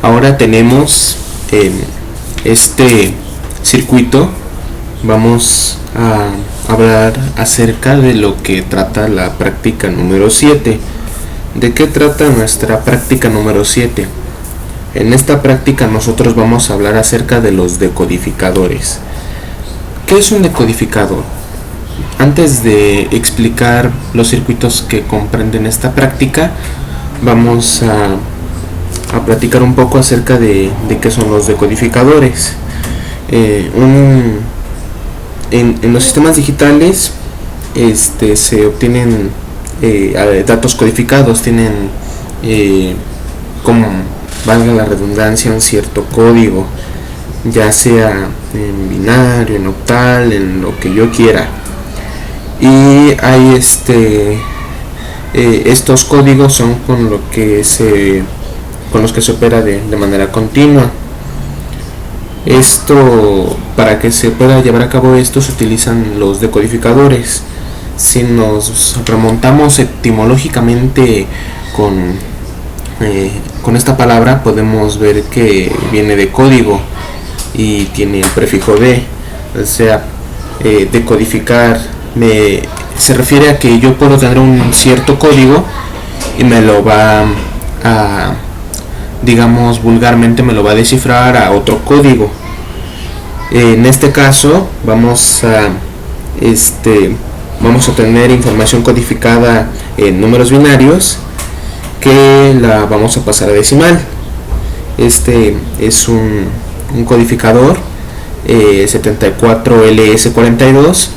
Ahora tenemos este circuito. Vamos a hablar acerca de lo que trata la práctica número 7. ¿De qué trata nuestra práctica número 7? En esta práctica nosotros vamos a hablar acerca de los decodificadores. ¿Qué es un decodificador? Antes de explicar los circuitos que comprenden esta práctica, vamos a platicar un poco acerca de qué son los decodificadores. En los sistemas digitales se obtienen datos codificados, tienen, como valga la redundancia, un cierto código, ya sea en binario, en octal, en lo que yo quiera. Y hay estos códigos son con los que se opera de manera continua. Para que se pueda llevar a cabo esto, se utilizan los decodificadores. Si nos remontamos etimológicamente con esta palabra, podemos ver que viene de código y tiene el prefijo de, o sea, decodificar se refiere a que yo puedo tener un cierto código y me lo va a, digamos vulgarmente, me lo va a descifrar a otro código. En este caso vamos a tener información codificada en números binarios que la vamos a pasar a decimal. Este es un codificador 74LS42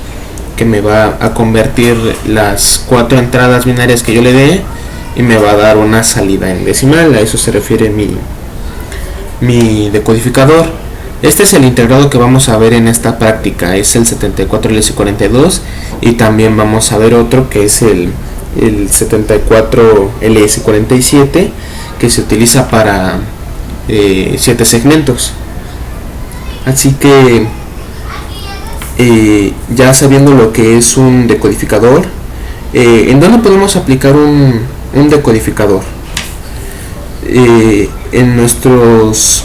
que me va a convertir las 4 entradas binarias que yo le dé y me va a dar una salida en decimal. A eso se refiere mi decodificador. Este es el integrado que vamos a ver en esta práctica, es el 74LS42, y también vamos a ver otro que es el 74LS47, que se utiliza para 7 segmentos. Así que ya sabiendo lo que es un decodificador, ¿en dónde podemos aplicar un decodificador? En nuestros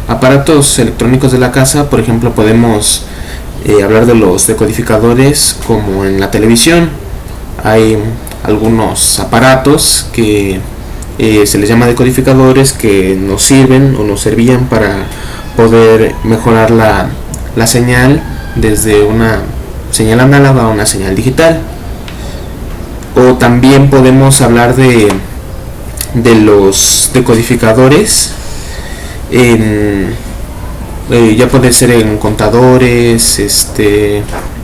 aparatos electrónicos de la casa, por ejemplo, podemos hablar de los decodificadores como en la televisión. Hay algunos aparatos que se les llama decodificadores, que nos sirven o nos servían para poder mejorar la señal desde una señal análoga a una señal digital. O también podemos hablar de los decodificadores ya puede ser en contadores,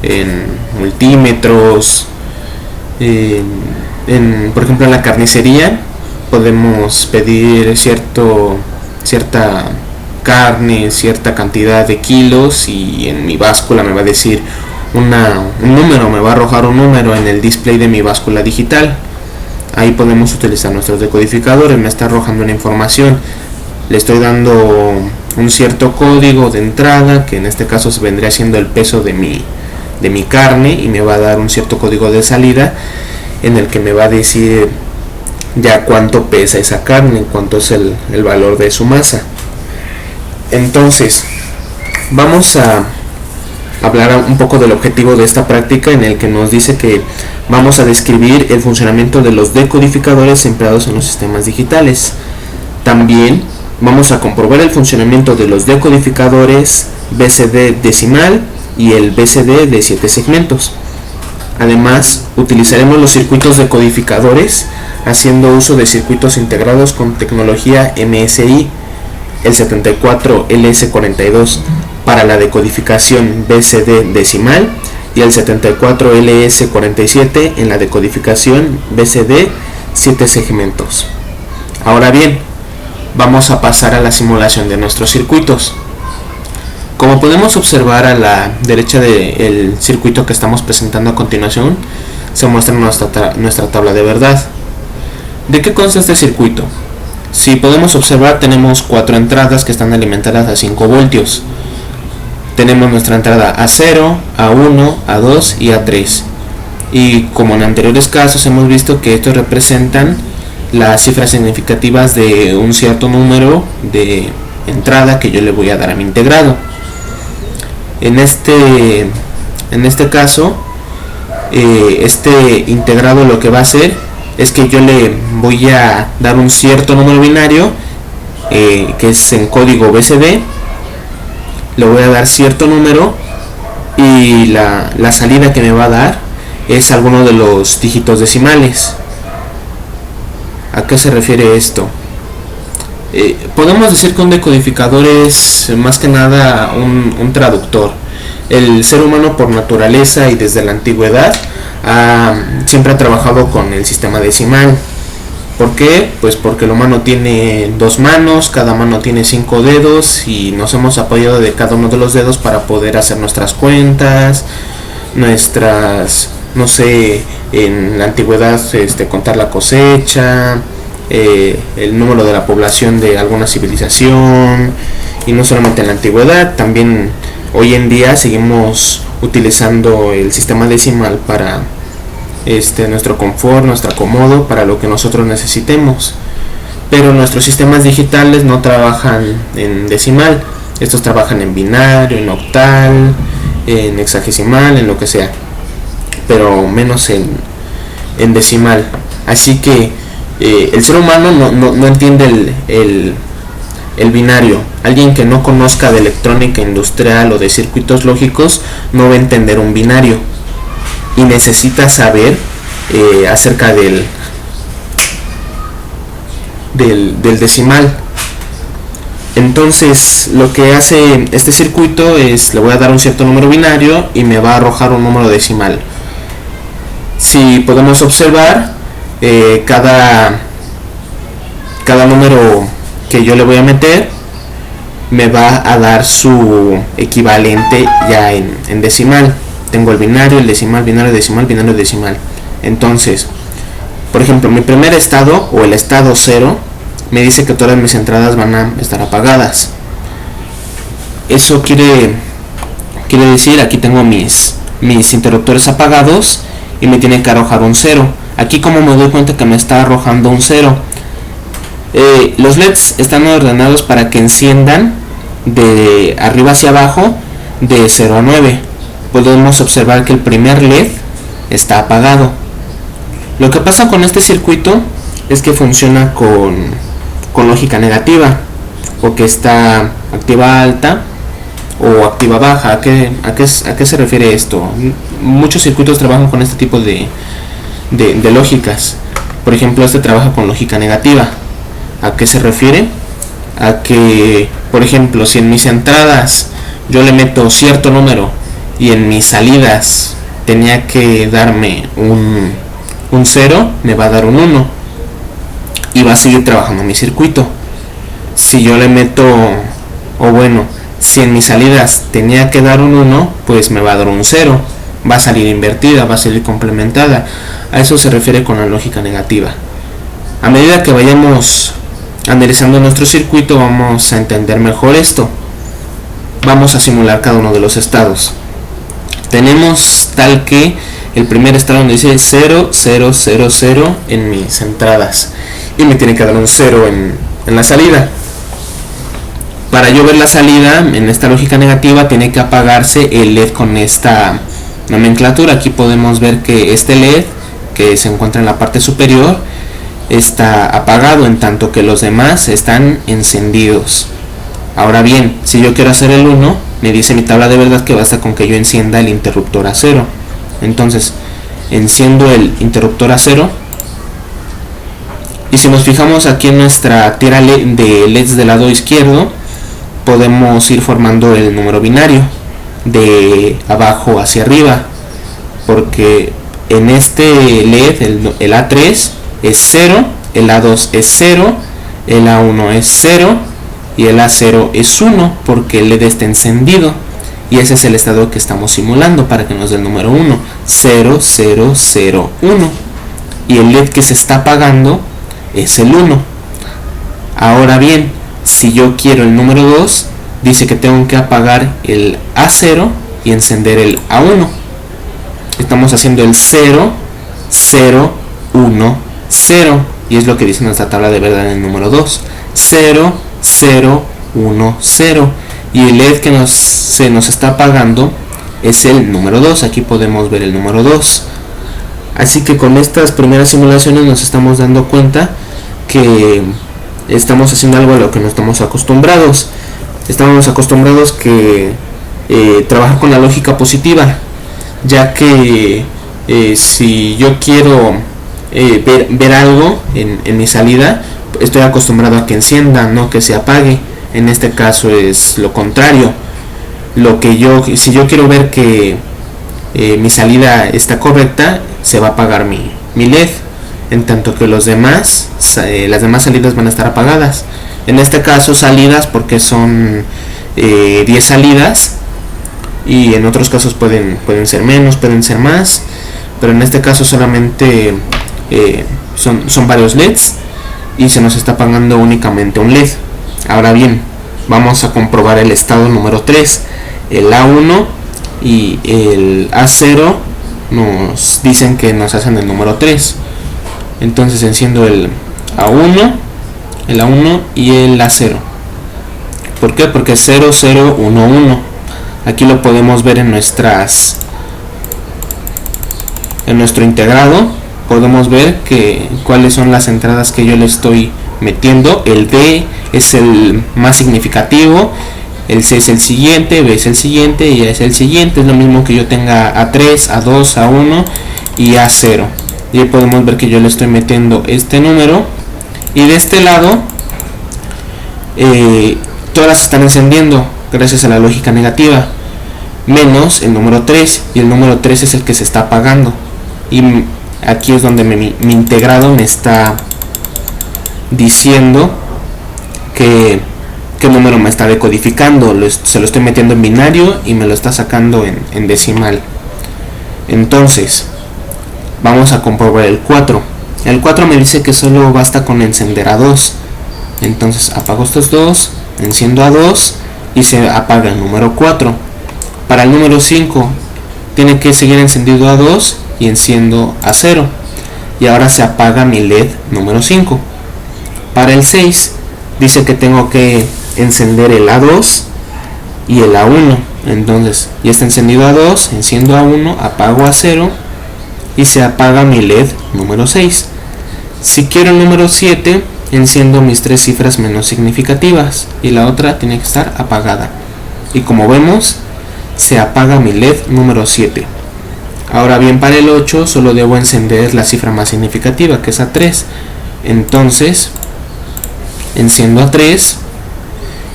en multímetros, por ejemplo en la carnicería podemos pedir cierta carne, cierta cantidad de kilos, y en mi báscula me va a decir un número, me va a arrojar un número en el display de mi báscula digital. Ahí podemos utilizar nuestros decodificadores. Me está arrojando una información, le estoy dando un cierto código de entrada, que en este caso se vendría siendo el peso de mi carne, y me va a dar un cierto código de salida en el que me va a decir ya cuánto pesa esa carne, cuánto es el valor de su masa. Entonces vamos a hablar un poco del objetivo de esta práctica, en el que nos dice que vamos a describir el funcionamiento de los decodificadores empleados en los sistemas digitales. También vamos a comprobar el funcionamiento de los decodificadores BCD decimal y el BCD de 7 segmentos. Además, utilizaremos los circuitos decodificadores haciendo uso de circuitos integrados con tecnología MSI, el 74LS42 para la decodificación BCD decimal y el 74LS47 en la decodificación BCD 7 segmentos. Ahora bien, vamos a pasar a la simulación de nuestros circuitos. Como podemos observar a la derecha del circuito que estamos presentando a continuación, se muestra nuestra tabla de verdad. ¿De qué consta este circuito? Si podemos observar, tenemos 4 entradas que están alimentadas a 5 voltios. Tenemos nuestra entrada A0, A1, A2 y A3. Y como en anteriores casos hemos visto que estos representan las cifras significativas de un cierto número de entrada que yo le voy a dar a mi integrado. En este caso, este integrado lo que va a hacer es que yo le voy a dar un cierto número binario que es en código BCD. Le voy a dar cierto número y la salida que me va a dar es alguno de los dígitos decimales. ¿A qué se refiere esto? Podemos decir que un decodificador es más que nada un traductor. El ser humano por naturaleza y desde la antigüedad siempre ha trabajado con el sistema decimal. ¿Por qué? Pues porque el humano tiene 2 manos, cada mano tiene 5 dedos y nos hemos apoyado de cada uno de los dedos para poder hacer nuestras cuentas, no sé, en la antigüedad contar la cosecha, el número de la población de alguna civilización, y no solamente en la antigüedad, también hoy en día seguimos utilizando el sistema decimal para nuestro confort, nuestro acomodo, para lo que nosotros necesitemos. Pero nuestros sistemas digitales no trabajan en decimal, estos trabajan en binario, en octal, en hexagesimal, en lo que sea, pero menos en decimal. Así que el ser humano no entiende el binario. Alguien que no conozca de electrónica industrial o de circuitos lógicos no va a entender un binario y necesita saber acerca del decimal. Entonces lo que hace este circuito es, le voy a dar un cierto número binario y me va a arrojar un número decimal. Si podemos observar, cada número que yo le voy a meter me va a dar su equivalente ya en decimal. Tengo el binario, el decimal, binario, decimal, binario, decimal. Entonces, por ejemplo, mi primer estado o el estado 0 me dice que todas mis entradas van a estar apagadas. Eso quiere decir, aquí tengo mis interruptores apagados y me tiene que arrojar un 0. Aquí, como me doy cuenta que me está arrojando un 0, los LEDs están ordenados para que enciendan de arriba hacia abajo de 0 a 9. Podemos observar que el primer LED está apagado. Lo que pasa con este circuito es que funciona con lógica negativa, o que está activa alta o activa baja. ¿A qué se refiere esto? Muchos circuitos trabajan con este tipo de lógicas. Por ejemplo, este trabaja con lógica negativa. ¿A qué se refiere? A que, por ejemplo, si en mis entradas yo le meto cierto número y en mis salidas tenía que darme un 0, me va a dar un 1 y va a seguir trabajando mi circuito. Si yo le meto, si en mis salidas tenía que dar un 1, pues me va a dar un 0, va a salir invertida, va a salir complementada. A eso se refiere con la lógica negativa. A medida que vayamos analizando nuestro circuito, vamos a entender mejor esto. Vamos a simular cada uno de los estados. Tenemos tal que el primer estado donde dice 0, 0, 0, 0 en mis entradas y me tiene que dar un 0 en la salida. Para yo ver la salida en esta lógica negativa, tiene que apagarse el LED con esta nomenclatura. Aquí podemos ver que este LED, que se encuentra en la parte superior, está apagado, en tanto que los demás están encendidos. Ahora bien, si yo quiero hacer el 1, me dice mi tabla de verdad que basta con que yo encienda el interruptor a 0. Entonces, enciendo el interruptor a 0. Y si nos fijamos aquí en nuestra tira de LEDs del lado izquierdo, podemos ir formando el número binario de abajo hacia arriba, porque en este LED el A3 es 0, el A2 es 0, el A1 es 0 y el A0 es 1, porque el LED está encendido, y ese es el estado que estamos simulando para que nos dé el número 1, 0, 0, 0, 1, y el LED que se está apagando es el 1. Ahora bien, si yo quiero el número 2, dice que tengo que apagar el A0 y encender el A1. Estamos haciendo el 0, 0, 1, 0. y es lo que dice nuestra tabla de verdad en el número 2, 0, 0, 1, 0, y el LED que se nos está apagando es el número 2. Aquí podemos ver el número 2. Así que con estas primeras simulaciones nos estamos dando cuenta que estamos haciendo algo a lo que no estamos acostumbrados. Estamos acostumbrados que trabajar con la lógica positiva, ya que si yo quiero ver algo en mi salida, estoy acostumbrado a que encienda, no que se apague. En este caso es lo contrario. Si yo quiero ver que mi salida está correcta, se va a apagar mi LED, en tanto que las demás salidas van a estar apagadas. En este caso salidas porque son 10 salidas, y en otros casos pueden ser menos, pueden ser más, pero en este caso solamente son varios LEDs y se nos está apagando únicamente un LED. Ahora bien, vamos a comprobar el estado número 3. El A1 y el A0 nos dicen que nos hacen el número 3. Entonces enciendo el A1 y el A0. ¿Por qué? Porque 0, 0, 1, 1. Aquí lo podemos ver en nuestro integrado. Podemos ver cuáles son las entradas que yo le estoy metiendo. El D es el más significativo, el C es el siguiente, B es el siguiente y A es el siguiente. Es lo mismo que yo tenga A3, A2, A1 y A0. Y ahí podemos ver que yo le estoy metiendo este número, y de este lado todas están encendiendo gracias a la lógica negativa, menos el número 3, y el número 3 es el que se está apagando. Y aquí es donde mi integrado me está diciendo qué número me está decodificando. Se lo estoy metiendo en binario y me lo está sacando en decimal. Entonces vamos a comprobar el 4. El 4 me dice que solo basta con encender a 2. Entonces apago estos dos, enciendo a 2 y se apaga el número 4. Para el número 5 tiene que seguir encendido a 2 y enciendo a 0, y ahora se apaga mi LED número 5. Para el 6 dice que tengo que encender el A2 y el A1. Entonces ya está encendido a 2, enciendo a 1, apago a 0 y se apaga mi LED número 6. Si quiero el número 7, enciendo mis 3 cifras menos significativas y la otra tiene que estar apagada. Y como vemos, se apaga mi LED número 7. Ahora bien, para el 8 solo debo encender la cifra más significativa, que es A3. Entonces enciendo a 3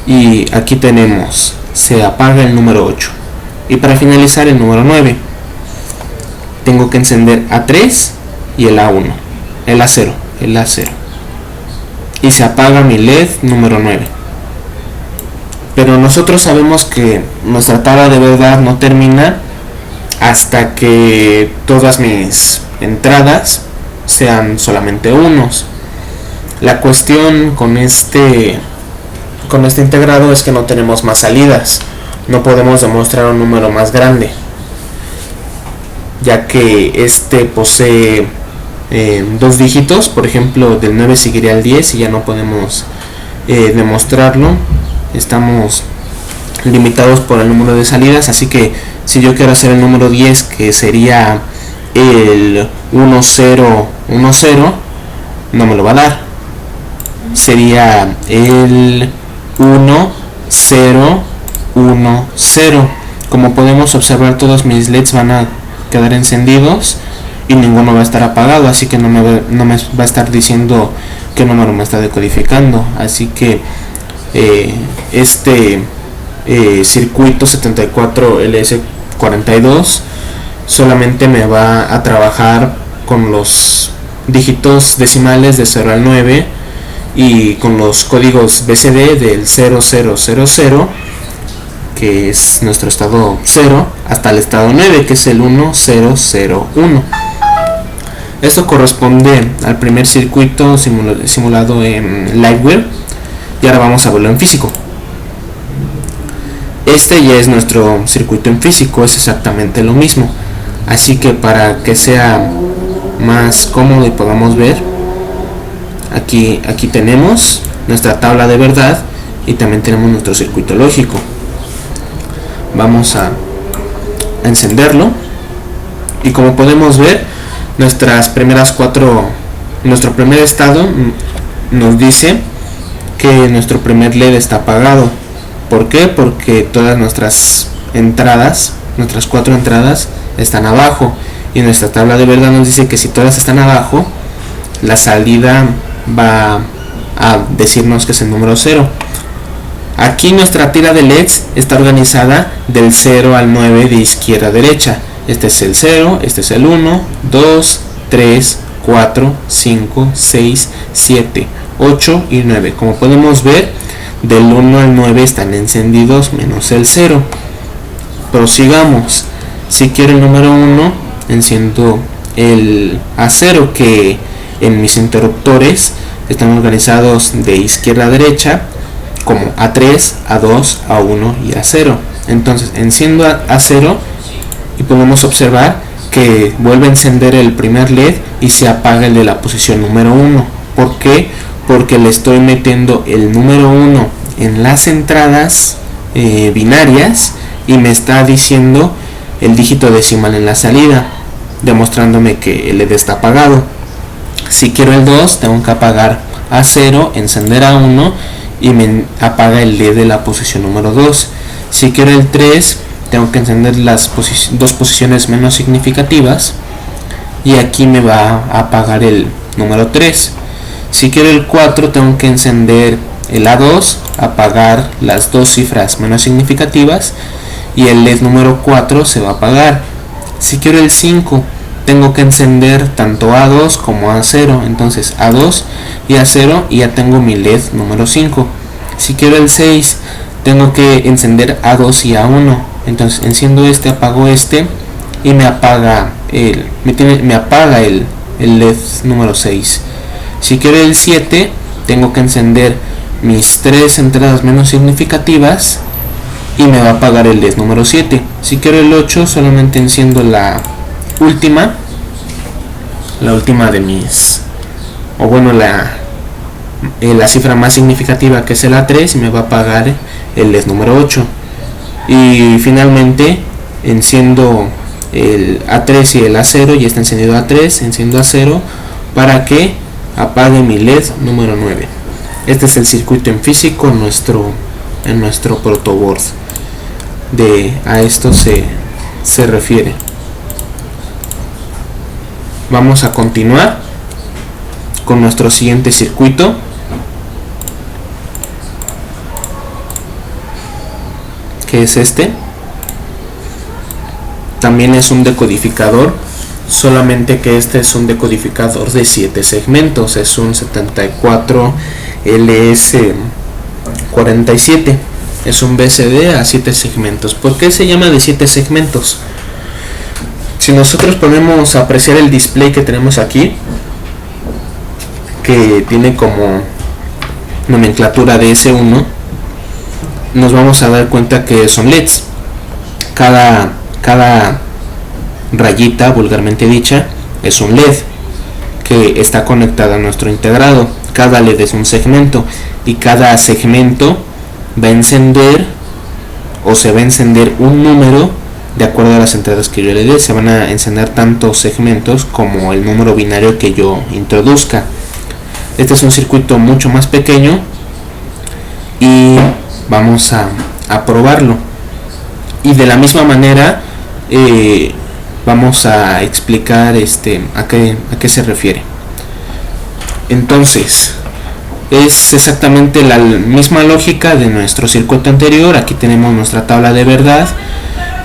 y aquí tenemos, se apaga el número 8. Y para finalizar, el número 9, tengo que encender A3 y el A1, el A0, y se apaga mi LED número 9. Pero nosotros sabemos que nuestra tabla de verdad no termina hasta que todas mis entradas sean solamente unos. La cuestión con este integrado es que no tenemos más salidas. No podemos demostrar un número más grande, ya que este posee 2 dígitos. Por ejemplo, del 9 seguiría al 10 y ya no podemos demostrarlo. Estamos limitados por el número de salidas, así que si yo quiero hacer el número 10, que sería el 1010, no me lo va a dar. Sería el 1010. Como podemos observar, todos mis LEDs van a quedar encendidos y ninguno va a estar apagado, así que no me va a estar diciendo qué número me está decodificando. Así que este circuito 74LS42 solamente me va a trabajar con los dígitos decimales de 0 al 9 y con los códigos BCD del 0000, que es nuestro estado 0, hasta el estado 9, que es el 1001. Esto corresponde al primer circuito simulado en Lightware, y ahora vamos a verlo en físico. Este ya es nuestro circuito en físico, es exactamente lo mismo. Así que para que sea más cómodo y podamos ver, Aquí tenemos nuestra tabla de verdad y también tenemos nuestro circuito lógico. Vamos a encenderlo y como podemos ver, nuestro primer estado nos dice que nuestro primer LED está apagado. ¿Por qué? Porque todas nuestras entradas, nuestras 4 entradas están abajo, y nuestra tabla de verdad nos dice que si todas están abajo, la salida va a decirnos que es el número 0. Aquí nuestra tira de LEDs está organizada del 0 al 9 de izquierda a derecha. Este es el 0, este es el 1, 2, 3, 4, 5, 6, 7, 8 y 9. Como podemos ver, del 1 al 9 están encendidos menos el 0. Prosigamos. Si quiero el número 1, enciendo el A0, que en mis interruptores están organizados de izquierda a derecha como A3, A2, A1 y A0. Entonces enciendo A0 y podemos observar que vuelve a encender el primer LED y se apaga el de la posición número 1. ¿Por qué? Porque le estoy metiendo el número 1 en las entradas binarias y me está diciendo el dígito decimal en la salida, demostrándome que el LED está apagado. Si quiero el 2, tengo que apagar A0, encender A1 y me apaga el LED de la posición número 2. Si quiero el 3, tengo que encender las dos posiciones menos significativas y aquí me va a apagar el número 3. Si quiero el 4, tengo que encender el A2, apagar las dos cifras menos significativas y el LED número 4 se va a apagar. Si quiero el 5, tengo que encender tanto A2 como A0, entonces A2 y A0 y ya tengo mi LED número 5. Si quiero el 6, tengo que encender A2 y A1, entonces enciendo este, apago este y me apaga el LED número 6. Si quiero el 7, tengo que encender mis 3 entradas menos significativas y me va a apagar el LED número 7. Si quiero el 8, solamente enciendo la última de mis, o bueno, la cifra más significativa, que es el A3, y me va a apagar el LED número 8. Y finalmente enciendo el A3 y el A0, y está encendido A3, enciendo A0 para que apague mi LED número 9. Este es el circuito en físico en nuestro protoboard. A esto se refiere. Vamos a continuar con nuestro siguiente circuito, que es este. También es un decodificador, solamente que este es un decodificador de 7 segmentos, es un 74LS47, es un BCD a 7 segmentos. ¿Por qué se llama de 7 segmentos? Si nosotros podemos apreciar el display que tenemos aquí, que tiene como nomenclatura de S1, nos vamos a dar cuenta que son LEDs. Cada rayita, vulgarmente dicha, es un LED que está conectada a nuestro integrado. Cada LED es un segmento y cada segmento va a encender o se va a encender un número de acuerdo a las entradas que yo le dé. Se van a encender tantos segmentos como el número binario que yo introduzca. Este es un circuito mucho más pequeño y vamos a probarlo. Y de la misma manera vamos a explicar a qué se refiere. Entonces, es exactamente la misma lógica de nuestro circuito anterior. Aquí tenemos nuestra tabla de verdad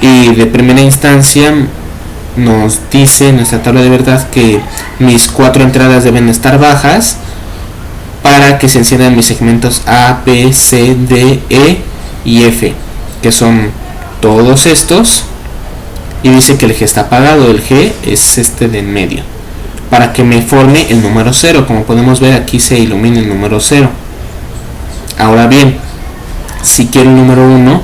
y de primera instancia nos dice nuestra tabla de verdad que mis 4 entradas deben estar bajas para que se enciendan mis segmentos A, B, C, D, E y F, que son todos estos, y dice que el G está apagado. El G es este de en medio, para que me forme el número 0. Como podemos ver, aquí se ilumina el número 0. Ahora bien, si quiero el número 1,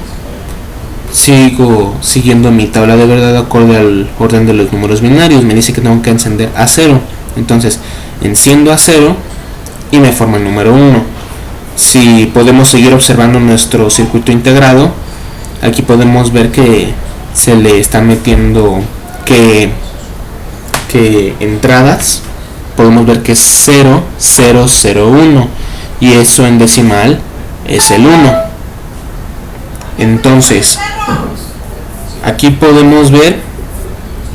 sigo siguiendo mi tabla de verdad acorde al orden de los números binarios. Me dice que tengo que encender A0, entonces enciendo A0 y me forma el número 1. Si podemos seguir observando nuestro circuito integrado, aquí podemos ver que se le está metiendo que entradas. Podemos ver que es 0, 0, 0, 1 y eso en decimal es el 1. Entonces aquí podemos ver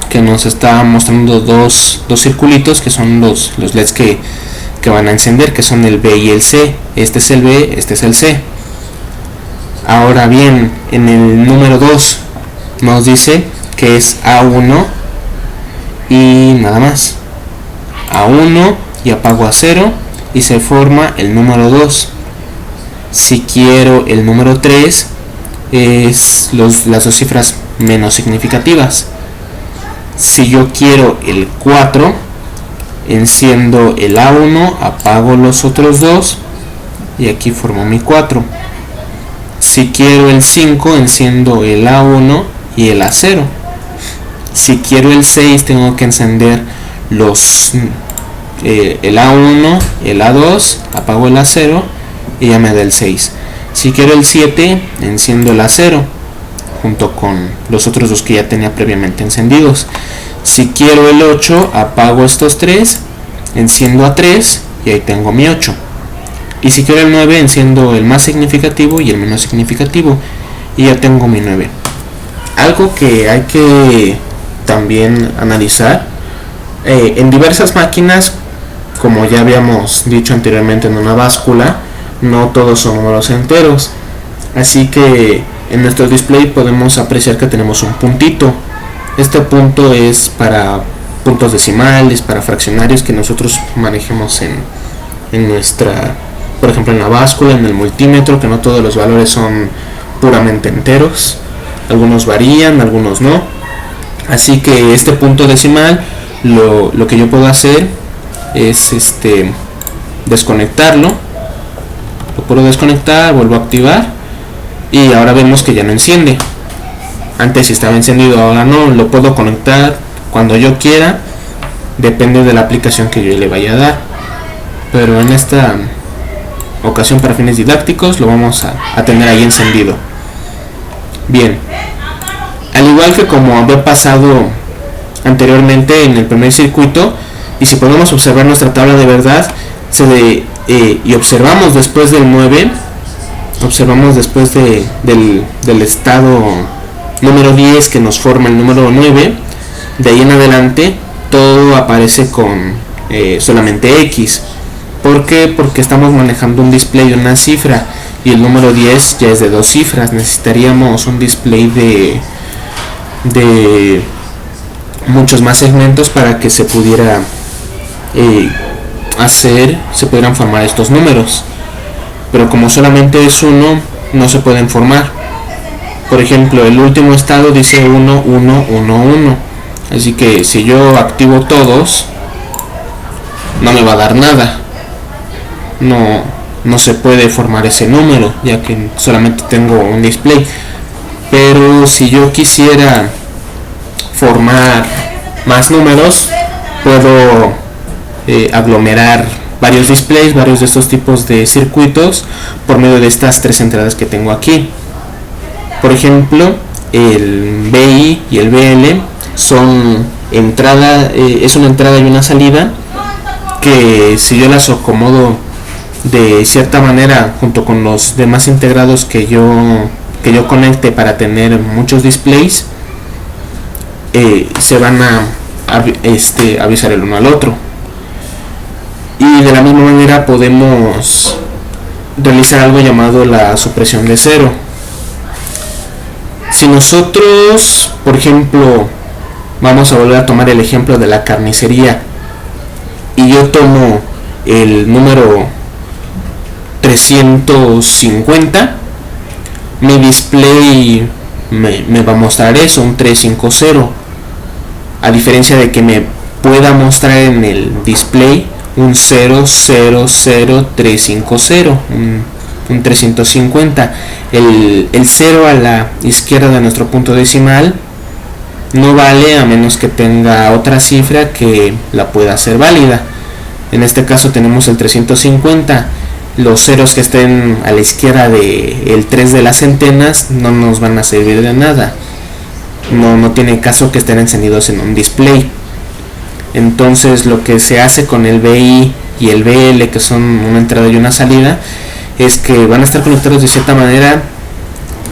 que nos está mostrando dos circulitos que son los LEDs que van a encender, que son el B y el C. Este es el B, este es el C. Ahora bien, en el número 2 nos dice que es A1 y nada más. A1 y apago a 0 y se forma el número 2. Si quiero el número 3, es las dos cifras menos significativas. Si yo quiero el 4, enciendo el A1, apago los otros dos y aquí formo mi 4. Si quiero el 5, enciendo el A1 y el A0. Si quiero el 6, tengo que encender el A1, el A2, apago el A0 y ya me da el 6. Si quiero el 7, enciendo el A0 junto con los otros dos que ya tenía previamente encendidos. Si quiero el 8, apago estos tres, enciendo A3 y ahí tengo mi 8. Y si quiero el 9, enciendo el más significativo y el menos significativo y ya tengo mi 9. Algo que hay que también analizar, en diversas máquinas, como ya habíamos dicho anteriormente en una báscula, no todos son números enteros, así que en nuestro display podemos apreciar que tenemos un puntito. Este punto es para puntos decimales, para fraccionarios que nosotros manejemos en nuestra, por ejemplo en la báscula, en el multímetro, que no todos los valores son puramente enteros, algunos varían, algunos no. Así que este punto decimal, lo que yo puedo hacer es desconectarlo. Lo puedo desconectar, vuelvo a activar y ahora vemos que ya no enciende. Antes sí estaba encendido, ahora no. Lo puedo conectar cuando yo quiera, depende de la aplicación que yo le vaya a dar, pero en esta ocasión para fines didácticos lo vamos a tener ahí encendido. Bien, al igual que como había pasado anteriormente en el primer circuito, y si podemos observar nuestra tabla de verdad, y observamos después del 9, observamos después del estado número 10 que nos forma el número 9, de ahí en adelante todo aparece con solamente X. ¿Por qué? Porque estamos manejando un display de una cifra y el número 10 ya es de 2 cifras. Necesitaríamos un display de muchos más segmentos para que se pudiera se pudieran formar estos números, pero como solamente es uno, no se pueden formar. Por ejemplo, el último estado dice 1, 1, 1, 1, así que si yo activo todos, no me va a dar nada, no se puede formar ese número, ya que solamente tengo un display. Pero si yo quisiera formar más números, puedo aglomerar varios displays, varios de estos tipos de circuitos por medio de estas tres entradas que tengo aquí. Por ejemplo, el BI y el BL son es una entrada y una salida que si yo las acomodo de cierta manera junto con los demás integrados que yo conecte para tener muchos displays, se van a avisar el uno al otro. Y de la misma manera podemos realizar algo llamado la supresión de cero. Si nosotros, por ejemplo, vamos a volver a tomar el ejemplo de la carnicería, y yo tomo el número 350, mi display me va a mostrar eso, un 350, a diferencia de que me pueda mostrar en el display un 000350, un 350. El 0 a la izquierda de nuestro punto decimal no vale a menos que tenga otra cifra que la pueda hacer válida. En este caso tenemos el 350. Los ceros que estén a la izquierda del 3 de las centenas no nos van a servir de nada. No tiene caso que estén encendidos en un display. Entonces lo que se hace con el BI y el BL, que son una entrada y una salida, es que van a estar conectados de cierta manera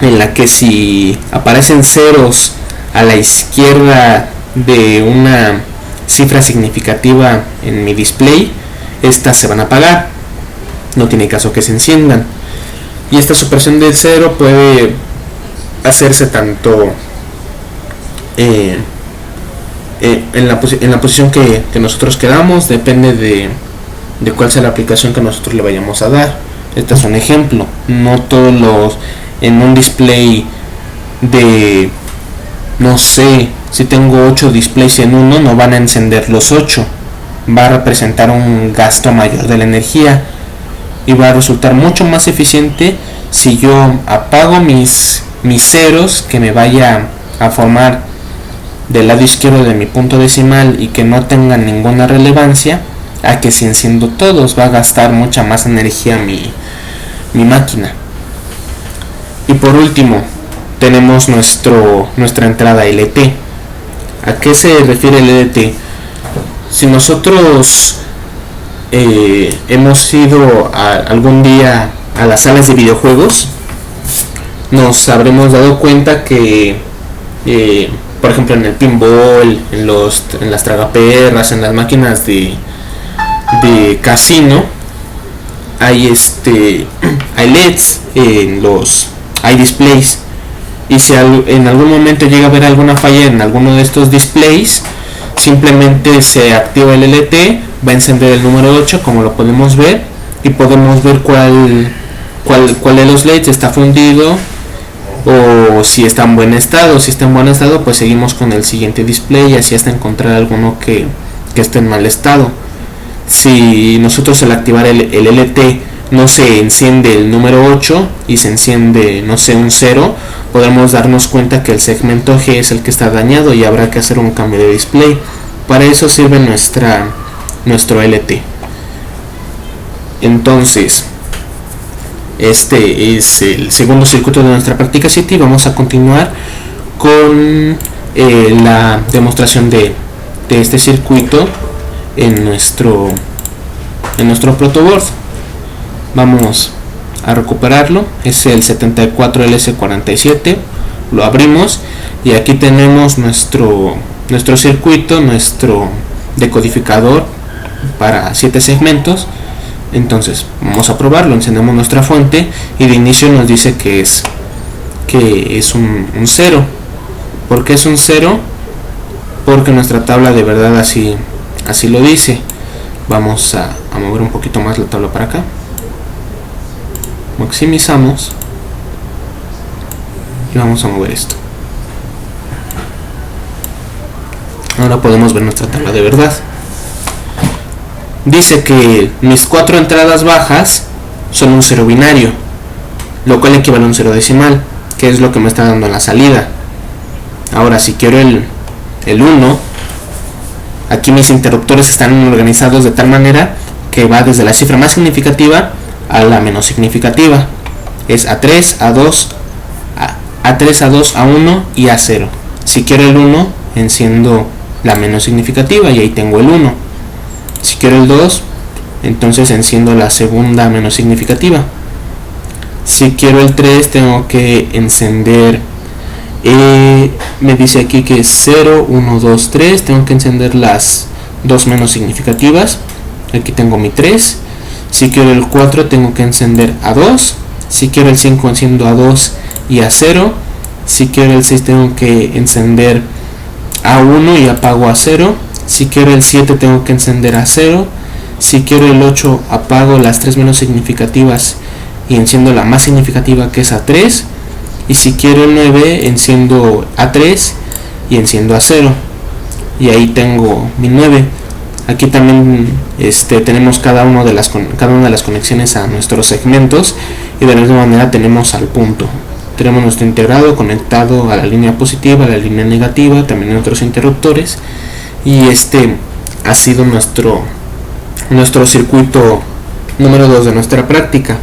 en la que si aparecen ceros a la izquierda de una cifra significativa en mi display, estas se van a apagar, no tiene caso que se enciendan. Y esta supresión del cero puede hacerse tanto en la posición que nosotros queramos, depende de cuál sea la aplicación que nosotros le vayamos a dar. Este es un ejemplo. No todos los en un display de, no sé, si tengo 8 displays en uno, no van a encender los 8, va a representar un gasto mayor de la energía y va a resultar mucho más eficiente si yo apago mis ceros que me vaya a formar del lado izquierdo de mi punto decimal y que no tengan ninguna relevancia, a que si enciendo todos va a gastar mucha más energía mi máquina. Y por último tenemos nuestra entrada LT. ¿A qué se refiere el LT? Si nosotros hemos ido algún día a las salas de videojuegos, nos habremos dado cuenta que por ejemplo en el pinball, en las tragaperras, en las máquinas de casino, hay LEDs, hay displays, y si en algún momento llega a haber alguna falla en alguno de estos displays, simplemente se activa el LT, va a encender el número 8 como lo podemos ver, y podemos ver cuál de los LEDs está fundido o si está en buen estado. Si está en buen estado, pues seguimos con el siguiente display y así hasta encontrar alguno que esté en mal estado. Si nosotros al activar el LT no se enciende el número 8 y se enciende, no sé, un 0, podemos darnos cuenta que el segmento G es el que está dañado y habrá que hacer un cambio de display. Para eso sirve nuestro LT. Entonces, este es el segundo circuito de nuestra práctica 7 y vamos a continuar con la demostración de este circuito en nuestro protoboard. Vamos a recuperarlo. Es el 74LS47. Lo abrimos y aquí tenemos nuestro circuito, nuestro decodificador para 7 segmentos. Entonces vamos a probarlo. Encendemos nuestra fuente y de inicio nos dice que es un 0. ¿Por qué es un 0? Porque nuestra tabla de verdad así lo dice. Vamos a mover un poquito más la tabla para acá, maximizamos y vamos a mover esto. Ahora podemos ver nuestra tabla de verdad. Dice que mis 4 entradas bajas son un 0 binario, lo cual equivale a un 0 decimal, que es lo que me está dando en la salida. Ahora si quiero el 1, aquí mis interruptores están organizados de tal manera que va desde la cifra más significativa a la menos significativa. Es A3, A2, A3, A2, A1 y A0. Si quiero el 1, enciendo la menos significativa y ahí tengo el 1. Si quiero el 2, entonces enciendo la segunda menos significativa. Si quiero el 3, tengo que encender, me dice aquí que es 0, 1, 2, 3, tengo que encender las dos menos significativas. Aquí tengo mi 3. Si quiero el 4, tengo que encender A2. Si quiero el 5, enciendo A2 y A0. Si quiero el 6, tengo que encender A1 y apago A0. Si quiero el 7, tengo que encender A0. Si quiero el 8, apago las tres menos significativas y enciendo la más significativa, que es A3. Y si quiero el 9, enciendo A3 y enciendo A0. Y ahí tengo mi 9. Aquí también tenemos cada una de las conexiones a nuestros segmentos, y de la misma manera tenemos al punto. Tenemos nuestro integrado conectado a la línea positiva, a la línea negativa, también nuestros interruptores, y este ha sido nuestro nuestro circuito número 2 de nuestra práctica.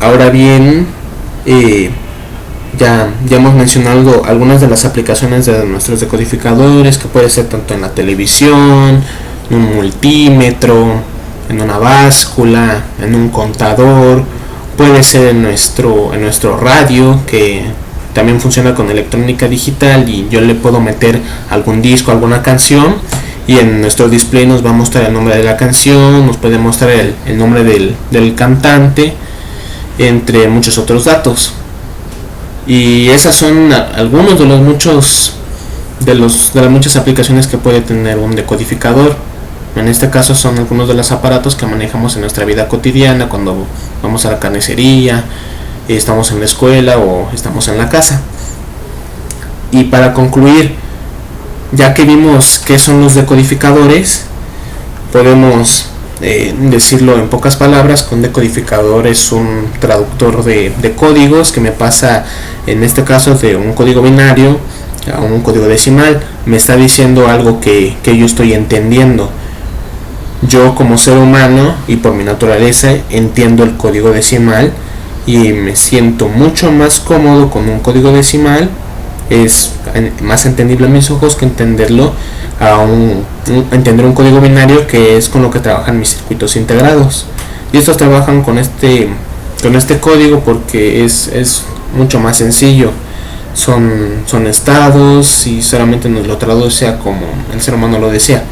Ahora bien, ya hemos mencionado algunas de las aplicaciones de nuestros decodificadores, que puede ser tanto en la televisión, en un multímetro, en una báscula, en un contador, puede ser en nuestro radio, que también funciona con electrónica digital, y yo le puedo meter algún disco, alguna canción, y en nuestro display nos va a mostrar el nombre de la canción, nos puede mostrar el nombre del cantante, entre muchos otros datos. Y esas son algunos de las muchas aplicaciones que puede tener un decodificador. En este caso son algunos de los aparatos que manejamos en nuestra vida cotidiana, cuando vamos a la carnicería, estamos en la escuela o estamos en la casa. Y para concluir, ya que vimos qué son los decodificadores, podemos decirlo en pocas palabras, que un decodificador es un traductor de códigos que me pasa, en este caso, de un código binario a un código decimal. Me está diciendo algo que yo estoy entendiendo. Yo, como ser humano y por mi naturaleza, entiendo el código decimal y me siento mucho más cómodo con un código decimal. Es más entendible a mis ojos que entenderlo entender un código binario, que es con lo que trabajan mis circuitos integrados. Y estos trabajan con este código porque es mucho más sencillo. Son estados y solamente nos lo traduce a como el ser humano lo desea.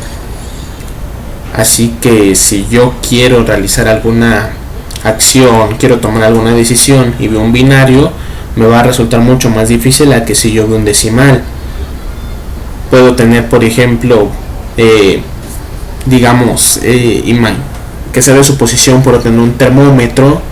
Así que si yo quiero realizar alguna acción, quiero tomar alguna decisión y veo un binario, me va a resultar mucho más difícil a que si yo veo un decimal. Puedo tener, por ejemplo, digamos, que sea de su posición, puedo tener un termómetro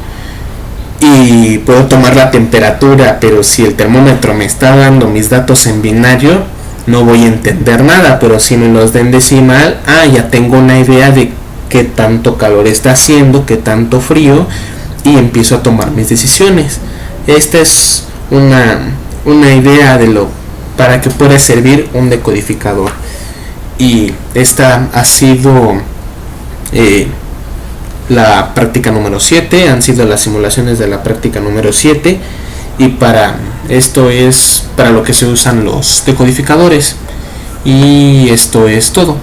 y puedo tomar la temperatura, pero si el termómetro me está dando mis datos en binario, no voy a entender nada. Pero si me los den decimal, ya tengo una idea de qué tanto calor está haciendo, qué tanto frío, y empiezo a tomar mis decisiones. Esta es una idea de para que pueda servir un decodificador. Y esta ha sido la práctica número 7, han sido las simulaciones de la práctica número 7, y esto es para lo que se usan los decodificadores. Y esto es todo.